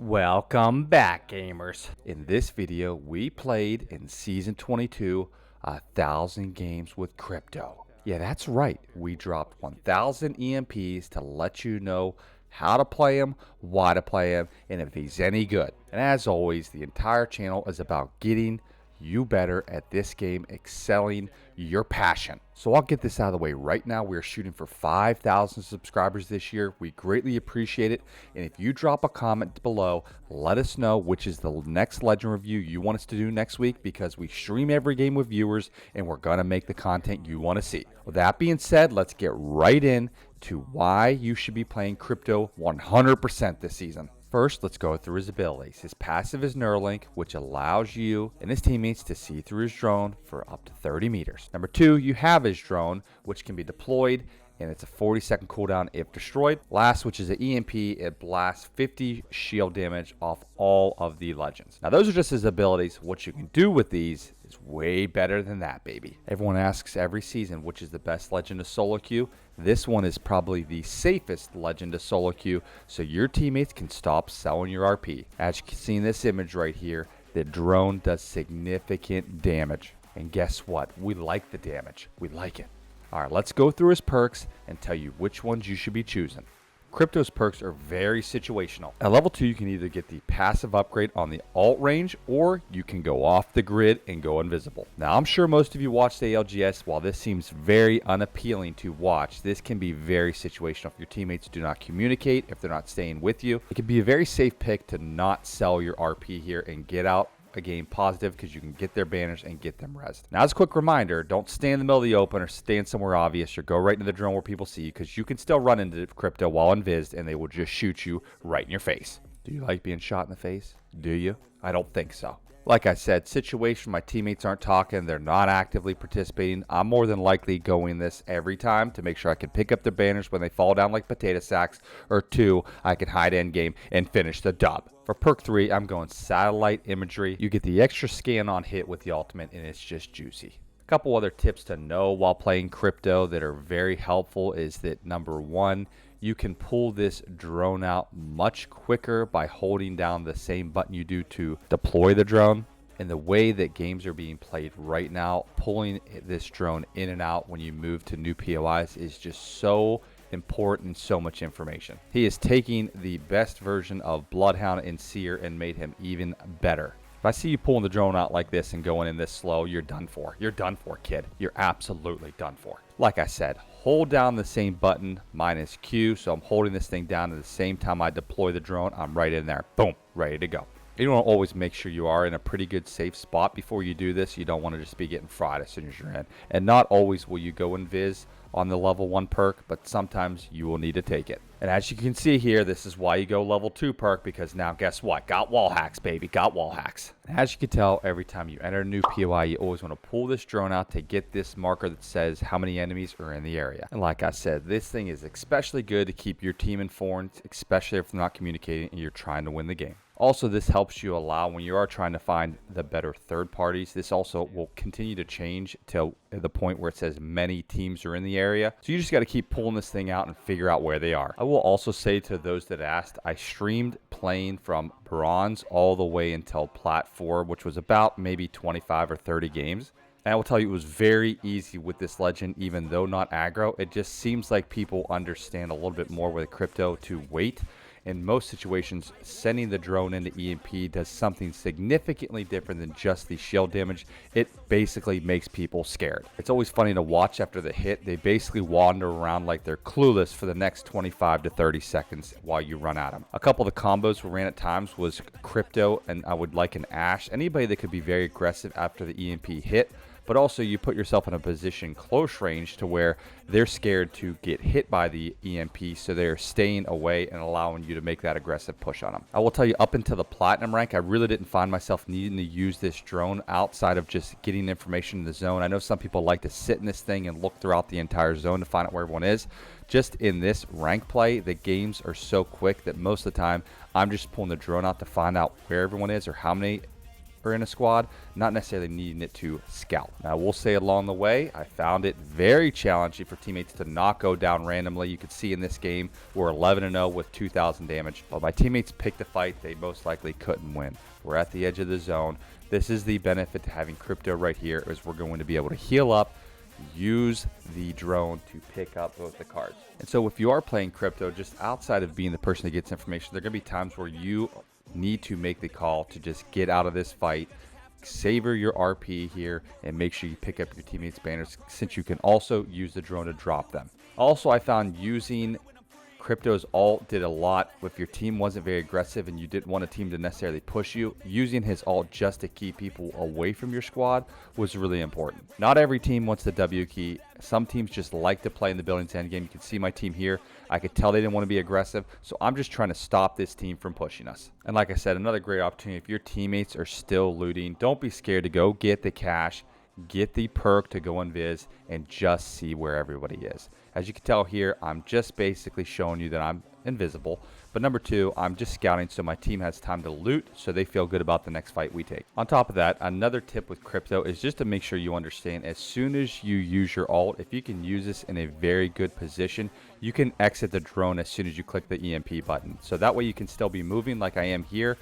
Welcome back, gamers. In this video, we played in Season 22, 1,000 games with crypto. Yeah, that's right. We dropped 1,000 EMPs to let you know how to play them, why to play them, and if he's any good. And as always, the entire channel is about getting you better at this game, excelling your passion. So I'll get this out of the way right now. We're shooting for 5,000 subscribers this year. We greatly appreciate it. And if you drop a comment below, let us know which is the next Legend review you want us to do next week, because we stream every game with viewers and we're going to make the content you want to see. With that being said, let's get right in to why you should be playing crypto 100% this season. First, let's go through his abilities. His passive is Neuralink, which allows you and his teammates to see through his drone for up to 30 meters. Number 2, you have his drone, which can be deployed, and it's a 40-second cooldown if destroyed. Last, which is an EMP, it blasts 50 shield damage off all of the legends. Now, those are just his abilities. What you can do with these is way better than that, baby. Everyone asks every season which is the best legend to solo queue. This one is probably the safest legend to solo queue, so your teammates can stop selling your RP. As you can see in this image right here, the drone does significant damage. And guess what? We like the damage. We like it. All right, let's go through his perks and tell you which ones you should be choosing. Crypto's perks are very situational. At level 2, you can either get the passive upgrade on the alt range, or you can go off the grid and go invisible. Now, I'm sure most of you watched ALGS. While this seems very unappealing to watch, this can be very situational. If your teammates do not communicate, if they're not staying with you, it can be a very safe pick to not sell your RP here and get out a game positive, because you can get their banners and get them rezzed. Now, as a quick reminder, don't stay in the middle of the open or stand somewhere obvious or go right into the drone where people see you, because you can still run into crypto while invised and they will just shoot you right in your face. Do you like being shot in the face? Do you? I don't think so. Like I said, situation, my teammates aren't talking, they're not actively participating. I'm more than likely going this every time to make sure I can pick up their banners when they fall down like potato sacks, or 2, I can hide end game and finish the dub. For perk 3, I'm going satellite imagery. You get the extra scan on hit with the ultimate, and it's just juicy. A couple other tips to know while playing crypto that are very helpful is that, number 1, you can pull this drone out much quicker by holding down the same button you do to deploy the drone. And the way that games are being played right now, pulling this drone in and out when you move to new POIs is just so important, so much information. He is taking the best version of Bloodhound and Seer and made him even better. If I see you pulling the drone out like this and going in this slow, you're done for. You're done for, kid. You're absolutely done for. Like I said, hold down the same button, mine is Q, so I'm holding this thing down at the same time I deploy the drone. I'm right in there. Boom, ready to go. You want to always make sure you are in a pretty good safe spot before you do this. You don't want to just be getting fried as soon as you're in. And not always will you go invis on the level 1 perk, but sometimes you will need to take it. And as you can see here, this is why you go level 2 perk, because now guess what? Got wall hacks, baby. Got wall hacks. As you can tell, every time you enter a new POI, you always want to pull this drone out to get this marker that says how many enemies are in the area. And like I said, this thing is especially good to keep your team informed, especially if they're not communicating and you're trying to win the game. Also, this helps you allow when you are trying to find the better third parties. This also will continue to change till the point where it says many teams are in the area. So you just got to keep pulling this thing out and figure out where they are. I will also say to those that asked, I streamed playing from bronze all the way until plat 4, which was about maybe 25 or 30 games. And I will tell you, it was very easy with this legend, even though not aggro. It just seems like people understand a little bit more with crypto to wait. In most situations, sending the drone into EMP does something significantly different than just the shield damage. It basically makes people scared. It's always funny to watch after the hit. They basically wander around like they're clueless for the next 25 to 30 seconds while you run at them. A couple of the combos we ran at times was crypto, and I would like an Ash. Anybody that could be very aggressive after the EMP hit. But also you put yourself in a position close range to where they're scared to get hit by the EMP, so they're staying away and allowing you to make that aggressive push on them. I will tell you, up until the platinum rank, I really didn't find myself needing to use this drone outside of just getting information in the zone. I know some people like to sit in this thing and look throughout the entire zone to find out where everyone is. Just in this rank play, the games are so quick that most of the time I'm just pulling the drone out to find out where everyone is or how many sniper in a squad, not necessarily needing it to scout. Now, I will say along the way, I found it very challenging for teammates to not go down randomly. You can see in this game, we're 11-0 with 2,000 damage. But my teammates picked a fight they most likely couldn't win. We're at the edge of the zone. This is the benefit to having crypto right here, is we're going to be able to heal up, use the drone to pick up both the cards. And so if you are playing crypto, just outside of being the person that gets information, there are going to be times where you need to make the call to just get out of this fight, savor your RP here, and make sure you pick up your teammates' banners, since you can also use the drone to drop them. Also, I found using Crypto's ult did a lot if your team wasn't very aggressive and you didn't want a team to necessarily push you. Using his ult just to keep people away from your squad was really important. Not every team wants the W key. Some teams just like to play in the buildings end game. You can see my team here. I could tell they didn't want to be aggressive, so I'm just trying to stop this team from pushing us. And like I said, another great opportunity. If your teammates are still looting, don't be scared to go get the cash, get the perk to go invis, and just see where everybody is. As you can tell here, I'm just basically showing you that I'm invisible. But number two, I'm just scouting so my team has time to loot, so they feel good about the next fight we take. On top of that, another tip with crypto is just to make sure you understand, as soon as you use your ult, if you can use this in a very good position, you can exit the drone as soon as you click the EMP button. So that way you can still be moving like I am here,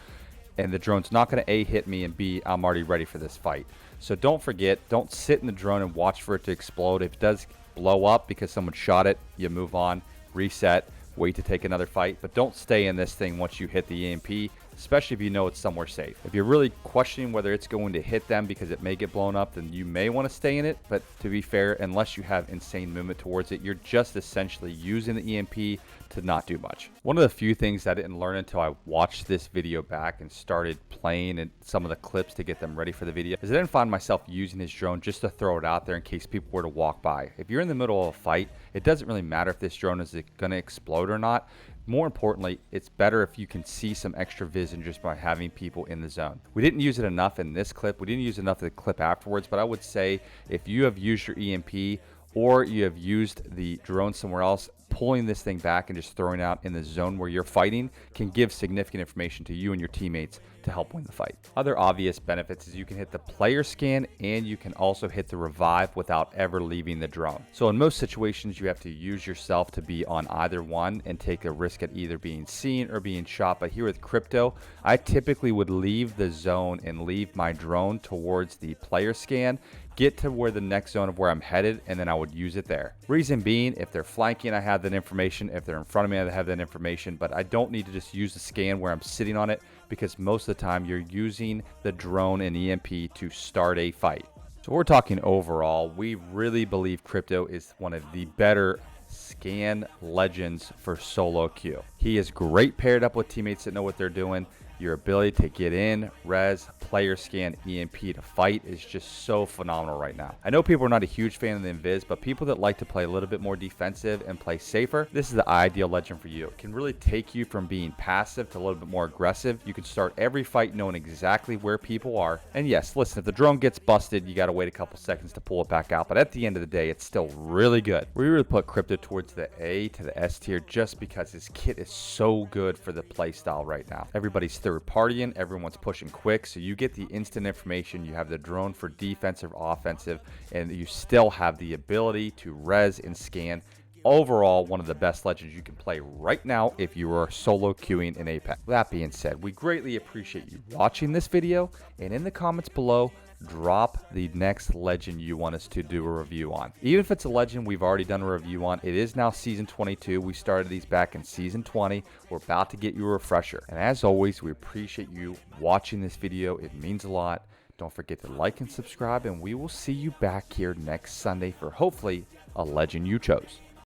and the drone's not going to A, hit me, and B, I'm already ready for this fight. So don't forget, don't sit in the drone and watch for it to explode. If it does blow up because someone shot it, you move on, reset, wait to take another fight. But don't stay in this thing once you hit the EMP, especially if you know it's somewhere safe. If you're really questioning whether it's going to hit them because it may get blown up, then you may want to stay in it. But to be fair, unless you have insane movement towards it, you're just essentially using the EMP to not do much. One of the few things I didn't learn until I watched this video back and started playing and some of the clips to get them ready for the video is I didn't find myself using his drone just to throw it out there in case people were to walk by. If you're in the middle of a fight, it doesn't really matter if this drone is going to explode or not. More importantly, it's better if you can see some extra vision just by having people in the zone. We didn't use it enough in this clip. We didn't use enough of the clip afterwards, but I would say if you have used your EMP or you have used the drone somewhere else, pulling this thing back and just throwing it out in the zone where you're fighting can give significant information to you and your teammates to help win the fight. Other obvious benefits is you can hit the player scan and you can also hit the revive without ever leaving the drone. So in most situations, you have to use yourself to be on either one and take a risk at either being seen or being shot. But here with crypto, I typically would leave the zone and leave my drone towards the player scan, get to where the next zone of where I'm headed, and then I would use it there. Reason being, if they're flanking, I have that information. If they're in front of me, I have that information, but I don't need to just use the scan where I'm sitting on it, because most of the time you're using the drone and EMP to start a fight. So we're talking overall, we really believe crypto is one of the better scan legends for solo queue. He is great paired up with teammates that know what they're doing. Your ability to get in, res, player scan, EMP to fight is just so phenomenal right now. I know people are not a huge fan of the invis, but people that like to play a little bit more defensive and play safer, this is the ideal legend for you. It can really take you from being passive to a little bit more aggressive. You can start every fight knowing exactly where people are. And yes, listen, if the drone gets busted, you got to wait a couple seconds to pull it back out. But at the end of the day, it's still really good. We really put crypto towards the A to the S tier just because his kit is so good for the play style right now. Everybody's third partying, everyone's pushing quick, so you get the instant information. You have the drone for defensive, offensive, and you still have the ability to res and scan. Overall, one of the best legends you can play right now if you are solo queuing in Apex. That being said, we greatly appreciate you watching this video, and in the comments below, drop the next legend you want us to do a review on. Even if it's a legend we've already done a review on, it is now season 22. We started these back in season 20. We're about to get you a refresher. And as always, we appreciate you watching this video. It means a lot. Don't forget to like and subscribe, and we will see you back here next Sunday for hopefully a legend you chose.